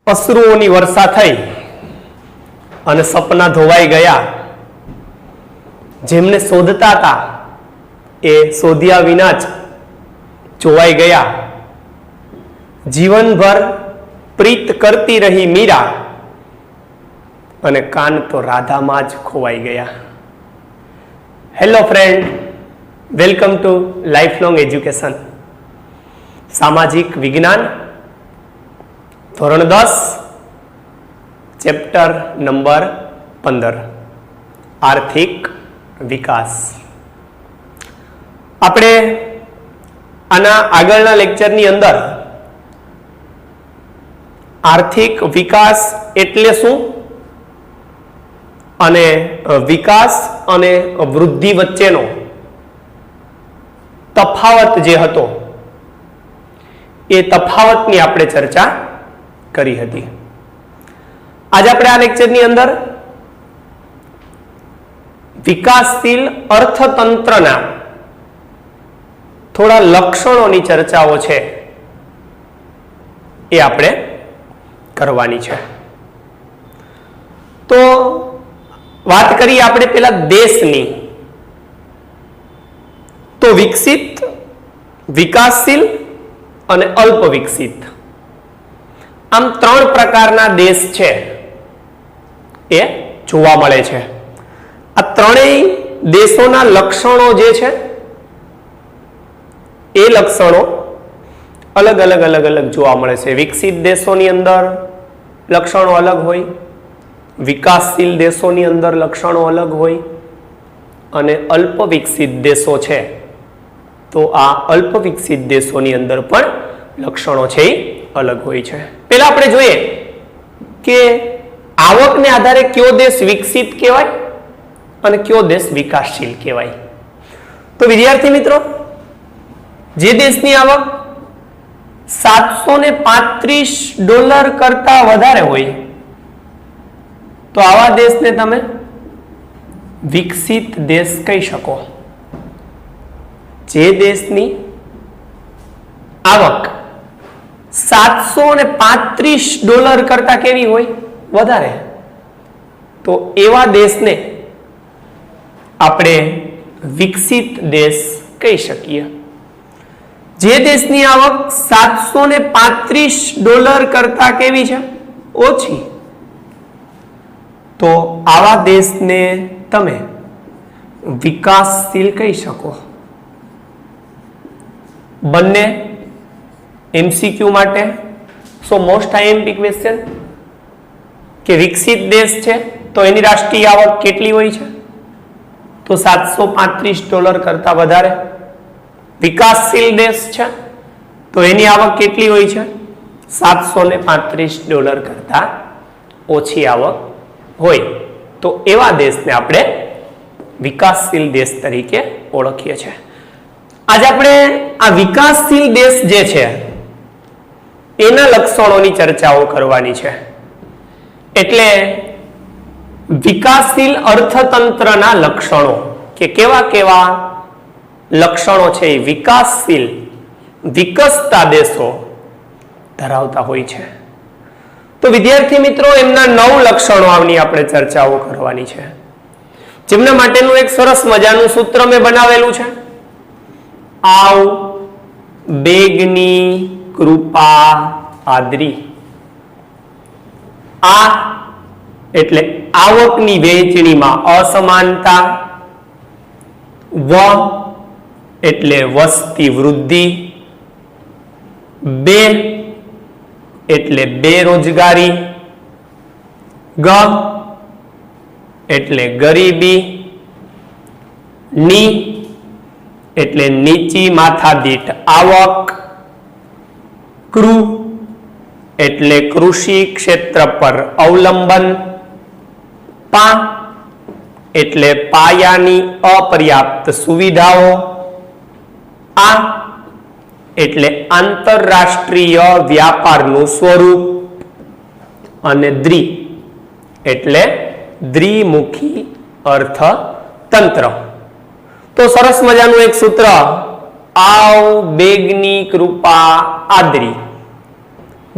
અશ્રુઓની વર્ષા થઈ અને સપના ધોવાઈ ગયા. જેમને શોધતા હતા એ શોધ્યા વિના જ જોવાઈ ગયા. જીવનભર પ્રીત કરતી રહી મીરા અને કાન તો રાધામાં જ ખોવાઈ ગયા. Hello friend, welcome to life long education. સામાજિક વિજ્ઞાન ધોરણ 10 ચેપ્ટર નંબર 15 આર્થિક વિકાસ. આપણે આના આગળના લેક્ચરની અંદર આર્થિક વિકાસ એટલે શું અને વિકાસ અને વૃદ્ધિ વચ્ચેનો તફાવત જે હતો એ તફાવતની આપણે ચર્ચા કરી હતી. આજે આપણે આ લેક્ચરની અંદર વિકાસશીલ અર્થતંત્રના થોડા લક્ષણોની ચર્ચાઓ છે એ આપણે કરવાની છે. તો વાત કરીએ આપણે પેલા દેશની. તો વિકસિત, વિકાસશીલ અને અલ્પ વિકસિત, આમ 3 પ્રકારના દેશ છે એ જોવા મળે છે. આ ત્રણેય દેશોના લક્ષણો જે છે એ લક્ષણો અલગ અલગ જોવા મળે છે. વિકસિત દેશોની અંદર લક્ષણો અલગ હોય, વિકાસશીલ દેશોની અંદર લક્ષણો અલગ હોય અને અલ્પ વિકસિત દેશો છે તો આ અલ્પ વિકસિત દેશોની અંદર પણ લક્ષણો છે એ અલગ હોય છે. પહેલા આપણે જોઈએ કે આવકને આધારે કયો દેશ વિકસિત કહેવાય અને કયો દેશ વિકાસશીલ કહેવાય. તો વિદ્યાર્થી મિત્રો, જે દેશની આવક $735 કરતા વધારે હોય તો આવા દેશને તમે વિકસિત દેશ કહી શકો. જે દેશની આવક $735 કરતા કેવી હોય, વધારે, તો એવા દેશને આપણે વિકસિત દેશ કહી શકીએ. જે દેશની આવક $735 કરતા કેવી છે, ઓછી, તો આવા દેશને તમે વિકાસશીલ કહી શકો. બંને એમસીક્યુ માટે મોસ્ટ આઈએમપી ક્વેશ્ચન કે વિકસિત દેશ છે તો એની રાષ્ટ્રીય આવક કેટલી હોય છે, તો $735 કરતા વધારે. વિકાસશીલ દેશ છે તો એની આવક કેટલી હોય છે, $735 કરતા ઓછી આવક હોય. તો એવા દેશને આપણે વિકાસશીલ દેશ તરીકે ઓળખીએ છીએ. આજે આપણે આ વિકાસશીલ દેશ જે છે એના લક્ષણોની ચર્ચાઓ કરવાની છે. એટલે વિકાસશીલ અર્થતંત્રના લક્ષણો કે કેવા કેવા લક્ષણો છે એ વિકાસશીલ, વિકસતા દેશો ધરાવતા હોય છે. તો વિદ્યાર્થી મિત્રો, એમના 9 લક્ષણો આવની આપણે ચર્ચાઓ કરવાની છે. જેમના માટેનું એક સરસ મજાનું સૂત્ર મેં બનાવેલું છે. આવ બેગની કૃપા આદરી. આ એટલે આવકની વહેંચણીમાં અસમાનતા. વ એટલે વસ્તી વૃદ્ધિ. બે એટલે બેરોજગારી. ગ એટલે ગરીબી. ની એટલે નીચી માથાદીઠ આવક. કૃ એટલે કૃષિ ક્ષેત્ર પર અવલંબન. પા એટલે પાયાની અપર્યાપ્ત સુવિધાઓ. આ એટલે આંતરરાષ્ટ્રીય વ્યાપારનું સ્વરૂપ. અને દ્રિ એટલે દ્વિમુખી અર્થતંત્ર. તો સરસ મજાનું એક સૂત્ર, આવ બેગની કૃપા આદરી,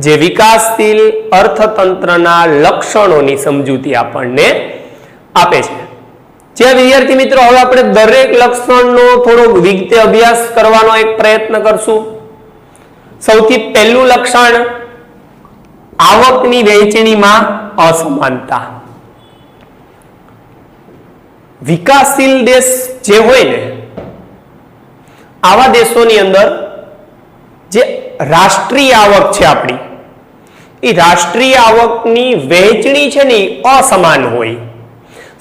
જે વિકાસશીલ અર્થતંત્રના લક્ષણોની સમજૂતી આપણને આપે છે. જે વિદ્યાર્થી મિત્રો હવે આપણે દરેક લક્ષણનો થોડો વિગતે અભ્યાસ કરવાનો એક પ્રયત્ન કરશું. સૌથી પહેલું લક્ષણ આવકની વહેંચણીમાં અસમાનતા. વિકાસશીલ દેશ જે હોય ને આવા દેશોની અંદર જે રાષ્ટ્રીય આવક છે આપણી, એ રાષ્ટ્રીય આવકની વહેંચણી છે ને અસમાન હોય.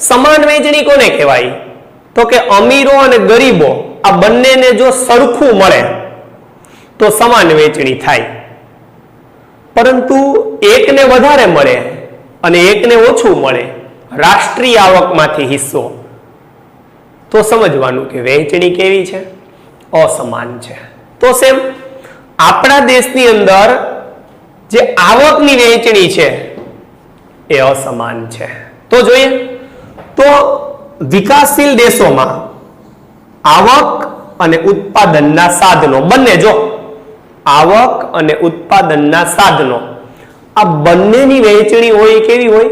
સમાન વહેંચણી કોને કહેવાય? તો કે અમીરો અને ગરીબો આ બંનેને જો સરખું મળે તો સમાન વહેંચણી થાય. પરંતુ એકને વધારે મળે અને એકને ઓછું મળે રાષ્ટ્રીય આવકમાંથી હિસ્સો, તો સમજવાનું કે વહેંચણી કેવી છે? અસમાન છે. તો સેમ આપણા દેશની અંદર જે આવકની વહેંચણી છે એ અસમાન છે. તો જોઈએ તો વિકાસશીલ દેશોમાં આવક અને ઉત્પાદનના સાધનો બંને, જો આવક અને ઉત્પાદનના સાધનો આ બંનેની વહેંચણી હોય કેવી હોય?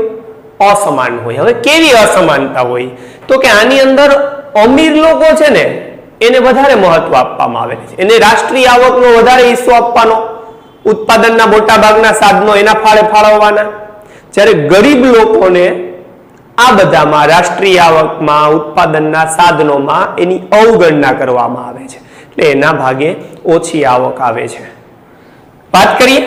અસમાન હોય. હવે કેવી અસમાનતા હોય? તો કે આની અંદર અમીર લોકો છે ને એને વધારે મહત્વ આપવામાં આવે છે, એને રાષ્ટ્રીય આવકનો વધારે હિસ્સો આપવાનો, ઉત્પાદનના મોટા ભાગના સાધનો એના ફાળે ફાળવવાના, જ્યારે ગરીબ લોકોને આ બધામાં રાષ્ટ્રીય આવકમાં ઉત્પાદનના સાધનોમાં એની અવગણના કરવામાં આવે છે, એટલે એના ભાગે ઓછી આવક આવે છે. વાત કરીએ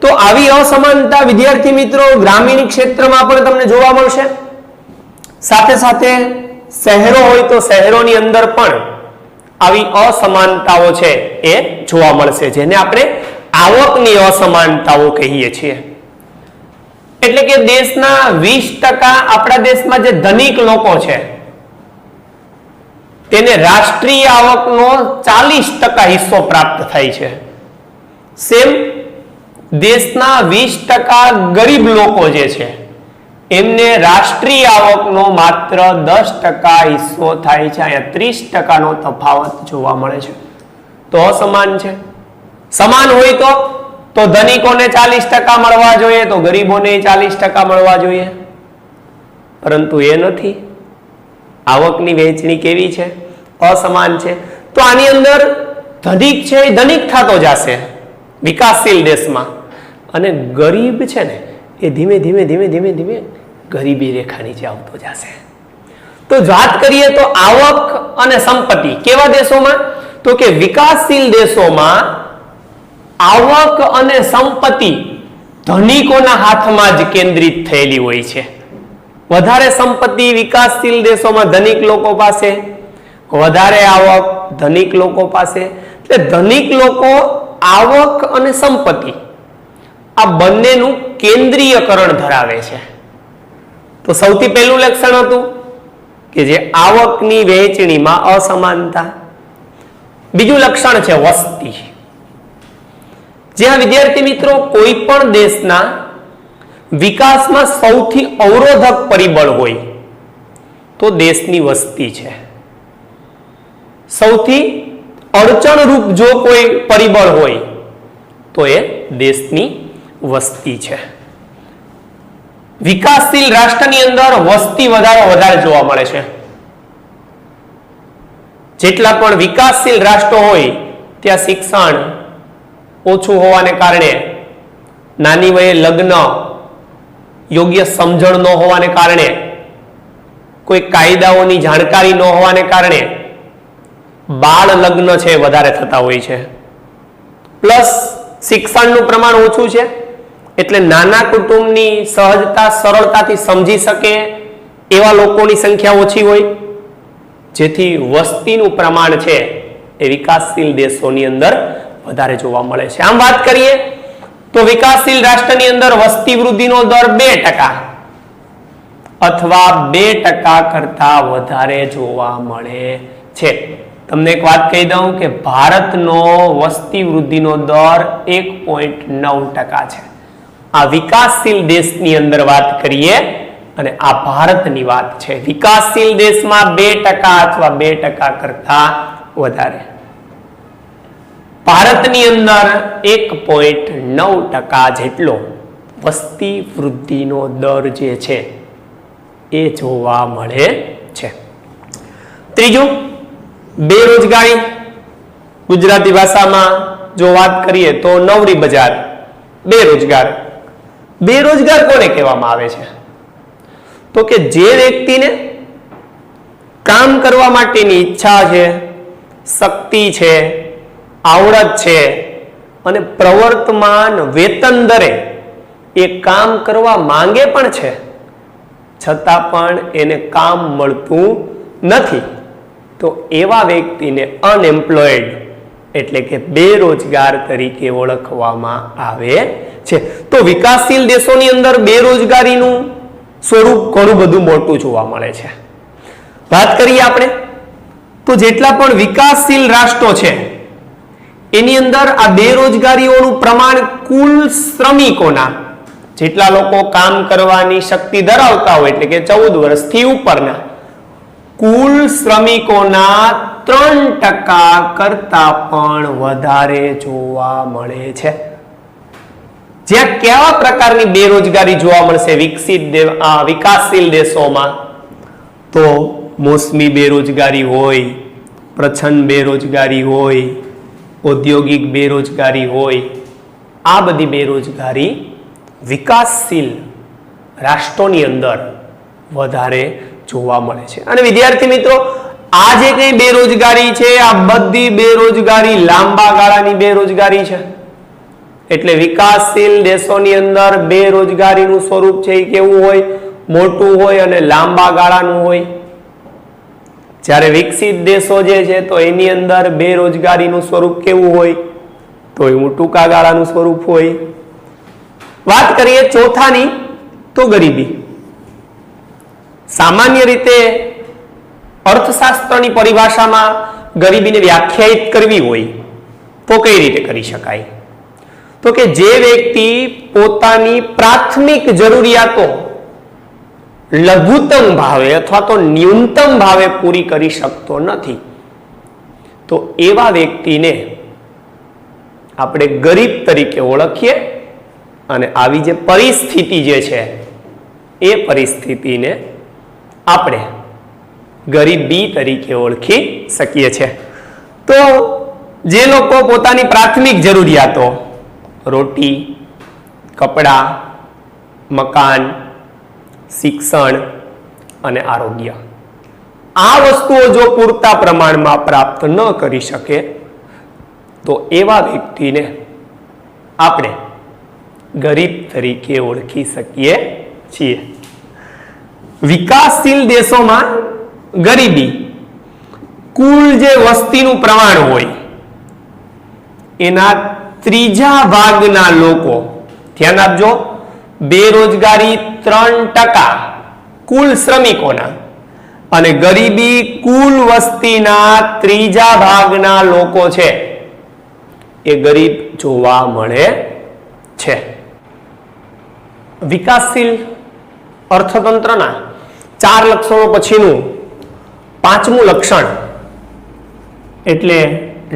તો આવી અસમાનતા વિદ્યાર્થી મિત્રો ગ્રામીણ ક્ષેત્રમાં પણ તમને જોવા મળશે. સાથે સાથે શહેરો હોય તો શહેરોની અંદર પણ આવી અસમાનતાઓ છે એ જોવા મળશે, જેને આપણે આવકની અસમાનતાઓ કહીએ છીએ. એટલે કે દેશના 20% આપણા દેશમાં જે ધનિક લોકો છે તેને રાષ્ટ્રીય આવકનો 40% હિસ્સો પ્રાપ્ત થાય છે. સેમ દેશના 20% ગરીબ લોકો જે છે એમને રાષ્ટ્રીય આવકનો માત્ર 10% હિસ્સો થાય છે. અહીંયા 30%નો તફાવત જોવા મળે છે. તો અસમાન છે. સમાન હોય તો ધનિકોને 40% મળવા જોઈએ, તો ગરીબોને 40% મળવા જોઈએ, પરંતુ એ નથી. આવકની વહેંચણી કેવી છે? અસમાન છે. તો આની અંદર ધનિક છે એ ધનિક થતો જશે વિકાસશીલ દેશમાં, અને ગરીબ છે ને એ ધીમે ધીમે ધીમે ધીમે ધીમે ગરીબી રેખા નીચે આવતો જશે. તો વાત કરીએ તો આવક અને સંપત્તિ કેવા દેશોમાં? તો કે વિકાસશીલ દેશોમાં આવક અને સંપત્તિ ધનિકોના હાથમાં જ કેન્દ્રિત થયેલી હોય છે. વધારે સંપત્તિ વિકાસશીલ દેશોમાં ધનિક લોકો પાસે, વધારે આવક ધનિક લોકો પાસે. એટલે ધનિક લોકો આવક અને સંપત્તિ આ બંનેનું કેન્દ્રીયકરણ ધરાવે છે. તો સૌથી પહેલું લક્ષણ હતું કે જે આવકની વહેંચણીમાં અસમાનતા. બીજું લક્ષણ છે વસ્તી. જ્યાં વિદ્યાર્થી મિત્રો કોઈ પણ દેશના વિકાસમાં સૌથી અવરોધક પરિબળ હોય તો દેશની વસ્તી છે. સૌથી અડચણરૂપ જો કોઈ પરિબળ હોય તો એ દેશની વસ્તી છે. વિકાસશીલ રાષ્ટ્રની અંદર વસ્તી વધારે જોવા મળે છે. જેટલા પણ વિકાસશીલ રાષ્ટ્રો હોય ત્યાં શિક્ષણ ઓછું હોવાને કારણે, નાની વયે લગ્ન, યોગ્ય સમજણ ન હોવાને કારણે, કોઈ કાયદાઓની જાણકારી ન હોવાને કારણે બાળ લગ્ન છે વધારે થતા હોય છે. પ્લસ શિક્ષણનું પ્રમાણ ઓછું છે, એટલે નાના કુટુંબની સહજતા સરળતાથી સમજી શકે એવા લોકોની સંખ્યા ઓછી હોય, જેથી વસ્તીનું પ્રમાણ છે એ વિકાસશીલ દેશોની અંદર વધારે જોવા મળે છે. આમ વાત કરીએ તો વિકાસશીલ રાષ્ટ્રની અંદર વસ્તી વૃદ્ધિનો દર 2% અથવા 2% કરતા વધારે જોવા મળે છે. તમને એક વાત કહી દઉં કે ભારતનો વસ્તી વૃદ્ધિનો દર 1.9% છે. આ વિકાસશીલ દેશની અંદર વાત કરીએ અને આ ભારતની વાત છે. વિકાસશીલ દેશમાં 2% અથવા 2% કરતા વધારે. ભારતની અંદર 1.9% જેટલો વસ્તી વૃદ્ધિનો દર જે છે એ જોવા મળે છે. ત્રીજું, બેરોજગારી. ગુજરાતી ભાષામાં જો વાત કરીએ તો નવરી બજાર, બેરોજગાર. બેરોજગાર કોને કહેવામાં આવે છે? તો કે જે વ્યક્તિને કામ કરવા માટેની ઈચ્છા છે, શક્તિ છે, આવડત છે અને પ્રવર્તમાન વેતન દરે એ કામ કરવા માંગે પણ છે, છતાં પણ એને કામ મળતું નથી, તો એવા વ્યક્તિને અનએમ્પ્લોયડ એટલે કે બેરોજગાર તરીકે ઓળખવામાં આવે છે. તો વિકાસશીલ દેશોની અંદર બેરોજગારીનું સ્વરૂપ ઘણું બધું મોટું જોવા મળે છે. વાત કરીએ આપણે તો જેટલા પણ વિકાસશીલ રાષ્ટ્રો છે એની અંદર આ બેરોજગારીઓનું પ્રમાણ કુલ શ્રમિકોના, જેટલા લોકો કામ કરવાની શક્તિ ધરાવતા હોય એટલે કે 14 વર્ષથી ઉપરના, કુલ શ્રમિકોના 3% કરતા પણ વધારે જોવા મળે છે. જ્યાં કેવા પ્રકારની બેરોજગારી જોવા મળશે વિકાસશીલ દેશોમાં? તો મોસમી બેરોજગારી હોય, પ્રચ્છન્ન બેરોજગારી હોય, ઔદ્યોગિક બેરોજગારી હોય, આ બધી બેરોજગારી વિકાસશીલ રાષ્ટ્રોની અંદર વધારે જોવા મળે છે. અને વિદ્યાર્થી મિત્રો, આ જે કઈ બેરોજગારી છે આ બધી બેરોજગારી લાંબા ગાળાની બેરોજગારી છે. એટલે વિકાસશીલ દેશોની અંદર બેરોજગારીનું સ્વરૂપ છે એ કેવું હોય? મોટું હોય અને લાંબા ગાળાનું હોય. જ્યારે વિકસિત દેશો જે છે તો એની અંદર બેરોજગારીનું સ્વરૂપ કેવું હોય? તો એવું ટૂંકા ગાળાનું સ્વરૂપ હોય. વાત કરીએ ચોથાની તો ગરીબી. સામાન્ય રીતે અર્થશાસ્ત્રની પરિભાષામાં ગરીબીને વ્યાખ્યાયિત કરવી હોય તો કઈ રીતે કરી શકાય? તો કે જે વ્યક્તિ પોતાની પ્રાથમિક જરૂરિયાતો લઘુત્તમ ભાવે અથવા તો ન્યૂનતમ ભાવે પૂરી કરી શકતો નથી, તો એવા વ્યક્તિને આપણે ગરીબ તરીકે ઓળખીએ અને આવી જે પરિસ્થિતિ જે છે એ પરિસ્થિતિને આપણે ગરીબી તરીકે ઓળખી શકીએ છીએ. તો જે લોકો પોતાની પ્રાથમિક જરૂરિયાતો રોટી, કપડાં, મકાન, શિક્ષણ અને આરોગ્ય, આ વસ્તુઓ જો પૂરતા પ્રમાણમાં પ્રાપ્ત ન કરી શકે તો એવા વ્યક્તિને આપણે ગરીબ તરીકે ઓળખી શકીએ છીએ. વિકાસશીલ દેશોમાં ગરીબી કુલ જે વસ્તીનું પ્રમાણ હોય એના ત્રીજા ભાગના લોકો, ધ્યાન આપજો, બેરોજગારી 3% કુલ શ્રમિકોના અને ગરીબી કુલ વસ્તીના ત્રીજા ભાગના લોકો છે એ ગરીબ જોવા મળે છે. વિકાસશીલ અર્થતંત્રના 4 લક્ષણો પછીનું 5મું લક્ષણ એટલે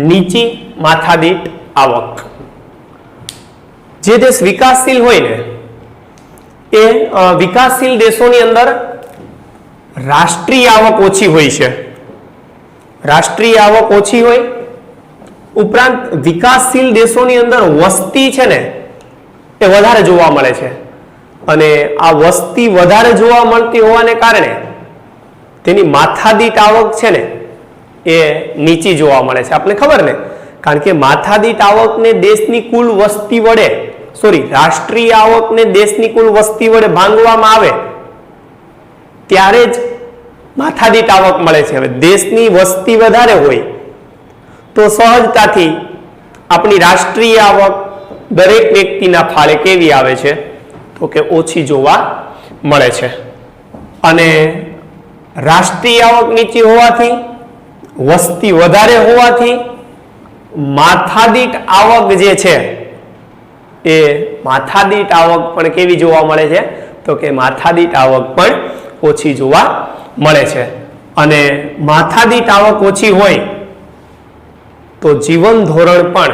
નીચી માથાદીઠ આવક. જે દેશ વિકાસશીલ હોય ને એ વિકાસશીલ દેશોની અંદર રાષ્ટ્રીય આવક ઓછી હોય છે. રાષ્ટ્રીય આવક ઓછી હોય ઉપરાંત વિકાસશીલ દેશોની અંદર વસ્તી છે ને એ વધારે જોવા મળે છે અને આ વસ્તી વધારે જોવા મળતી હોવાને કારણે તેની માથાદીઠ આવક છે ને એ નીચી જોવા મળે છે. આપણે ખબર ને, કારણ કે માથાદીઠ આવકને દેશની કુલ વસ્તી વડે રાષ્ટ્રીય આવકને દેશની કુલ વસ્તી વડે ભાંગવામાં આવે ત્યારે જ માથાદીઠ આવક મળે છે. હવે દેશની વસ્તી વધારે હોય તો સહજતાથી આપણી રાષ્ટ્રીય આવક દરેક વ્યક્તિના ફાળે કેવી આવે છે? તો કે ઓછી જોવા મળે છે. અને રાષ્ટ્રીય આવક નીચી હોવાથી, વસ્તી વધારે હોવાથી માથાદીઠ આવક જે છે એ માથાદીઠ આવક પણ કેવી જોવા મળે છે? તો કે માથાદીઠ આવક પણ ઓછી જોવા મળે છે. અને માથાદીઠ આવક ઓછી હોય તો જીવન ધોરણ પણ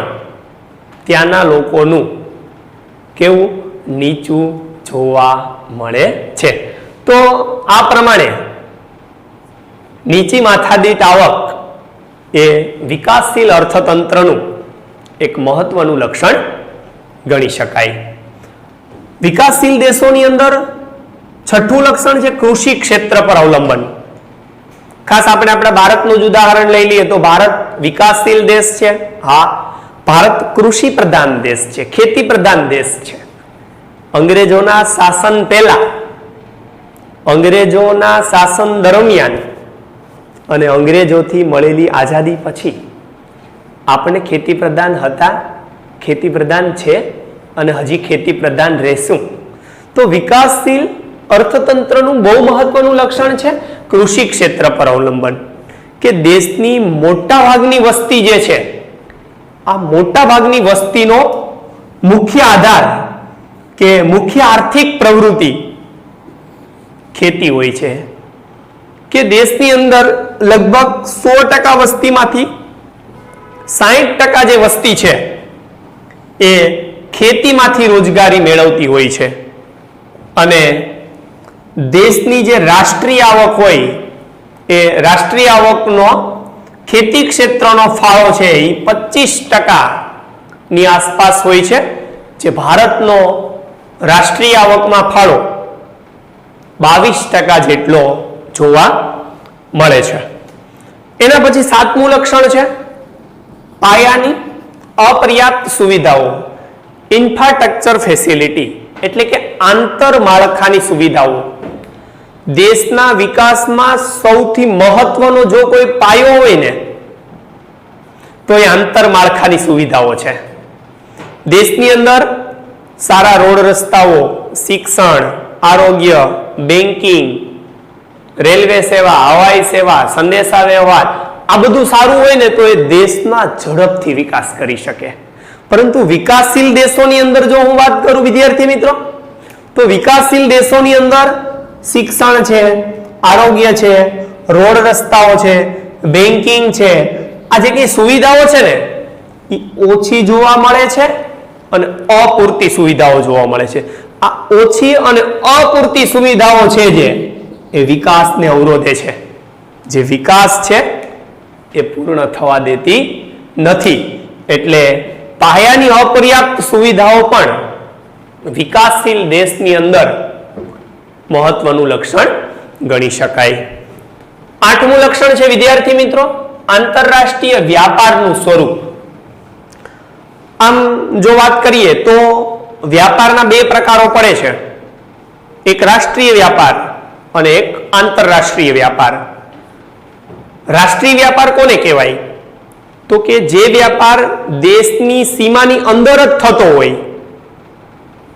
ત્યાંના લોકોનું કેવું નીચું જોવા મળે છે. તો આ પ્રમાણે નીચી માથાદીઠ આવક એ વિકાસશીલ અર્થતંત્રનું એક મહત્વનું લક્ષણ ગણી શકાય. વિકાસશીલ દેશોની અંદર છઠ્ઠું લક્ષણ છે કૃષિ ક્ષેત્ર પર અવલંબન. ખાસ આપણે આપણા ભારતનું જ ઉદાહરણ લઈ લઈએ તો ભારત વિકાસશીલ દેશ છે. હા, ભારત કૃષિ પ્રધાન દેશ છે, ખેતી પ્રધાન દેશ છે. અંગ્રેજોના શાસન પહેલા, અંગ્રેજોના શાસન દરમિયાન અને અંગ્રેજોથી મળેલી આઝાદી પછી આપણે ખેતી પ્રધાન હતા, ખેતી પ્રધાન છે અને હજી ખેતી પ્રધાન રહેશું. તો વિકાસશીલ અર્થતંત્રનું બહુ મહત્વનું લક્ષણ છે કૃષિ ક્ષેત્ર પર અવલંબન. કે દેશની મોટા ભાગની વસ્તી જે છે, આ મોટા ભાગની વસ્તીનો મુખ્ય આધાર કે મુખ્ય આર્થિક પ્રવૃત્તિ ખેતી હોય છે. કે દેશની અંદર લગભગ 100% વસ્તીમાંથી 60% જે વસ્તી છે એ ખેતીમાંથી રોજગારી મેળવતી હોય છે. અને દેશની જે રાષ્ટ્રીય આવક હોય એ રાષ્ટ્રીય આવકનો ખેતી ક્ષેત્રનો ફાળો છે એ 25% ની આસપાસ હોય છે. જે ભારતનો રાષ્ટ્રીય આવકમાં ફાળો 22% જેટલો જોવા મળે છે. એના પછી સાતમું લક્ષણ છે પાયાની અપર્યાપ્ત સુવિધાઓ, ઇન્ફ્રાસ્ટ્રક્ચર ફેસિલિટી, એટલે કે આંતરમાળખાની સુવિધાઓ. દેશના વિકાસમાં સૌથી મહત્વનો જો કોઈ પાયો હોય ને તો એ આંતરમાળખાની સુવિધાઓ છે. દેશની અંદર સારા રોડ રસ્તાઓ, શિક્ષણ, આરોગ્ય, બેન્કિંગ, રેલવે સેવા, હવાઈ સેવા, સંદેશા વ્યવહાર, આ બધું સારું હોય ને તો એ દેશના ઝડપથી વિકાસ કરી શકે. પરંતુ વિકાસશીલ દેશોની અંદર જો હું વાત કરું વિદ્યાર્થી મિત્રો, તો વિકાસશીલ દેશોની અંદર શિક્ષણ છે, આરોગ્ય છે, રોડ રસ્તાઓ છે, બેન્કિંગ છે, આ જે કઈ સુવિધાઓ છે ને એ ઓછી જોવા મળે છે અને અપૂરતી સુવિધાઓ જોવા મળે છે. આ ઓછી અને અપૂરતી સુવિધાઓ છે જે એ વિકાસને અવરોધે છે. જે વિકાસ છે એ પૂર્ણ થવા દેતી નથી. એટલે પાયાની અપર્યાપ્ત સુવિધાઓ પણ વિકાસશીલ દેશની અંદર મહત્વનું લક્ષણ ગણી શકાય. આઠમું લક્ષણ છે વિદ્યાર્થી મિત્રો આંતરરાષ્ટ્રીય વ્યાપારનું સ્વરૂપ. આમ જો વાત કરીએ તો વ્યાપારના બે પ્રકારો પડે છે, એક રાષ્ટ્રીય વ્યાપાર અને એક આંતરરાષ્ટ્રીય વ્યાપાર. રાષ્ટ્રીય વ્યાપાર કોને કહેવાય? તો કે જે વ્યાપાર દેશની સીમાની અંદર જ થતો હોય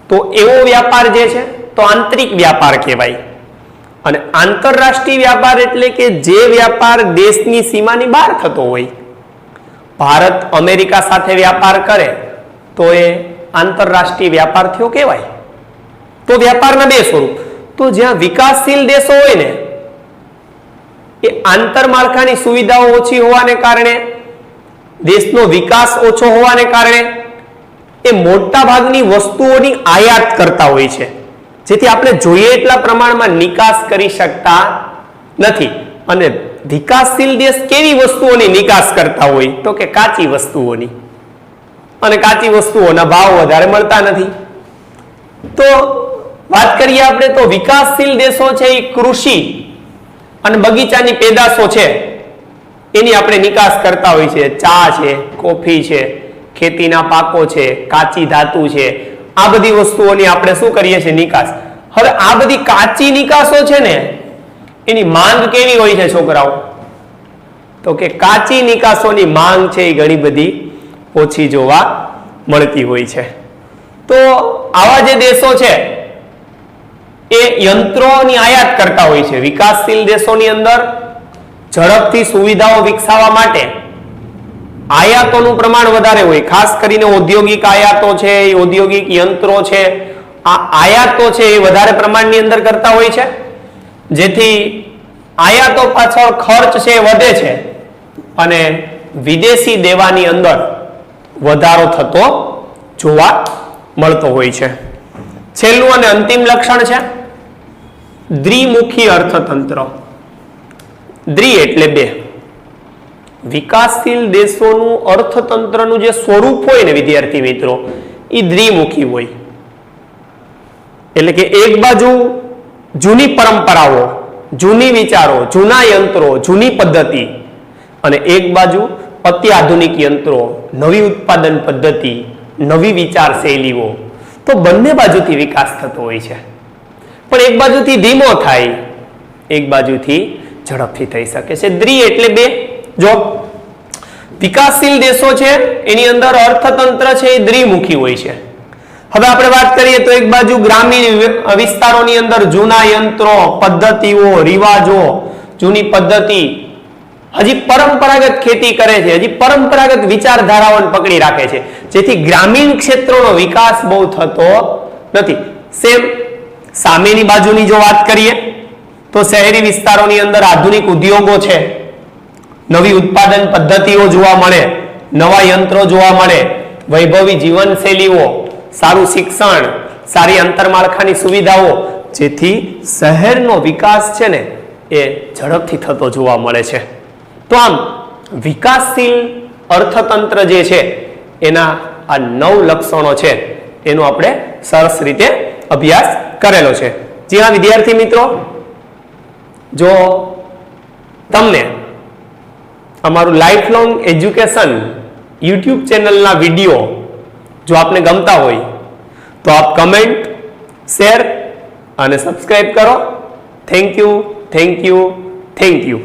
તો એવો વ્યાપાર જે છે તો આંતરિક વ્યાપાર કહેવાય. અને આંતરરાષ્ટ્રીય વ્યાપાર એટલે કે જે વ્યાપાર દેશની સીમાની બહાર થતો હોય. ભારત અમેરિકા સાથે વ્યાપાર કરે તો એ આંતરરાષ્ટ્રીય વ્યાપાર થયો કહેવાય. તો વ્યાપારના બે સ્વરૂપ. તો જ્યાં વિકાસશીલ દેશો હોય ને એ આંતરમાળખાની સુવિધાઓ ઓછી હોવાને કારણે, દેશનો વિકાસ ઓછો હોવાને કારણે એ મોટા ભાગની વસ્તુઓની આયાત કરતા હોય છે, જેથી આપણે જોઈએ એટલા પ્રમાણમાં નિકાસ કરી શકતા નથી. અને વિકાસશીલ દેશ કેવી વસ્તુઓની નિકાસ કરતા હોય તો કે કાચી વસ્તુઓની, અને કાચી વસ્તુઓના ભાવ વધારે મળતા નથી. તો વાત કરીએ આપણે તો વિકાસશીલ દેશો છે એ કૃષિ અને બગીચાની પેદાશો છે એની આપણે નિકાસ કરતા હોય છે. ચા છે, કોફી છે, ખેતીના પાકો છે, કાચી ધાતુ છે, આ બધી વસ્તુઓની આપણે શું કરીએ છીએ? નિકાસ. હવે આ બધી કાચી નિકાસો છે ને એની માંગ કેવી હોય છે છોકરાઓ? તો કે કાચી નિકાસોની માંગ છે એ ઘણી બધી ઓછી જોવા મળતી હોય છે. તો આવા જે દેશો છે એ યંત્રોની આયાત કરતા હોય છે. વિકાસશીલ દેશોની અંદર ઝડપથી સુવિધાઓ વિકસાવવા માટે આયાતોનું પ્રમાણ વધારે હોય. ખાસ કરીને ઔદ્યોગિક આયાતો છે, ઔદ્યોગિક યંત્રો છે, આ આયાતો છે એ વધારે પ્રમાણની અંદર કરતા હોય છે, જેથી આયાતો પાછળ ખર્ચ છે એ વધે છે અને વિદેશી દેવાની અંદર વધારો થતો જોવા મળતો હોય છે. છેલ્લું અને અંતિમ લક્ષણ છે દ્વિમુખી અર્થતંત્ર. દ્વિ એટલે બે. વિકાસશીલ દેશોનું અર્થતંત્રનું જે સ્વરૂપ હોય ને વિદ્યાર્થી મિત્રો, એ દ્વિમુખી હોય. એટલે કે એક બાજુ જૂની પરંપરાઓ, જૂની વિચારો, જૂના યંત્રો, જૂની પદ્ધતિ, અને એક બાજુ અત્યાધુનિક યંત્રો, નવી ઉત્પાદન પદ્ધતિ, નવી વિચાર શૈલીઓ. તો બંને બાજુથી વિકાસ થતો હોય છે, પણ એક બાજુથી ધીમો થાય, એક બાજુથી ઝડપથી થઈ શકે છે. દ્વિ એટલે બે. જો વિકાસશીલ દેશો છે એની અંદર અર્થતંત્ર છે એ દ્વિમુખી હોય છે. હવે આપણે વાત કરીએ તો એક બાજુ ગ્રામીણ વિસ્તારોની અંદર જૂના યંત્રો, પદ્ધતિઓ, રિવાજો, જૂની પદ્ધતિ, હજી પરંપરાગત ખેતી કરે છે, હજી પરંપરાગત વિચારધારાઓને પકડી રાખે છે, જેથી ગ્રામીણ ક્ષેત્રોનો વિકાસ બહુ થતો નથી. સેમ સામેની બાજુની જો વાત કરીએ તો શહેરી વિસ્તારોની અંદર આધુનિક ઉદ્યોગો છે, નવી ઉત્પાદન પદ્ધતિઓ જોવા મળે, નવા યંત્રો જોવા મળે, વૈભવી જીવનશૈલીઓ, સારું શિક્ષણ, સારી આંતરમાળખાની સુવિધાઓ, જેથી શહેરનો વિકાસ છે ને એ ઝડપથી થતો જોવા મળે છે. તો આમ વિકાસશીલ અર્થતંત્ર જે છે એના આ 9 લક્ષણો છે એનો આપણે સરસ રીતે અભ્યાસ કરેલો છે. જી હા વિદ્યાર્થી મિત્રો, જો તમને અમારું લાઈફ લોંગ એજ્યુકેશન યુટ્યુબ ચેનલના વિડીયો જો આપને ગમતા હોય તો આપ કમેન્ટ, શેર અને સબસ્ક્રાઇબ કરો. Thank you, thank you, thank you.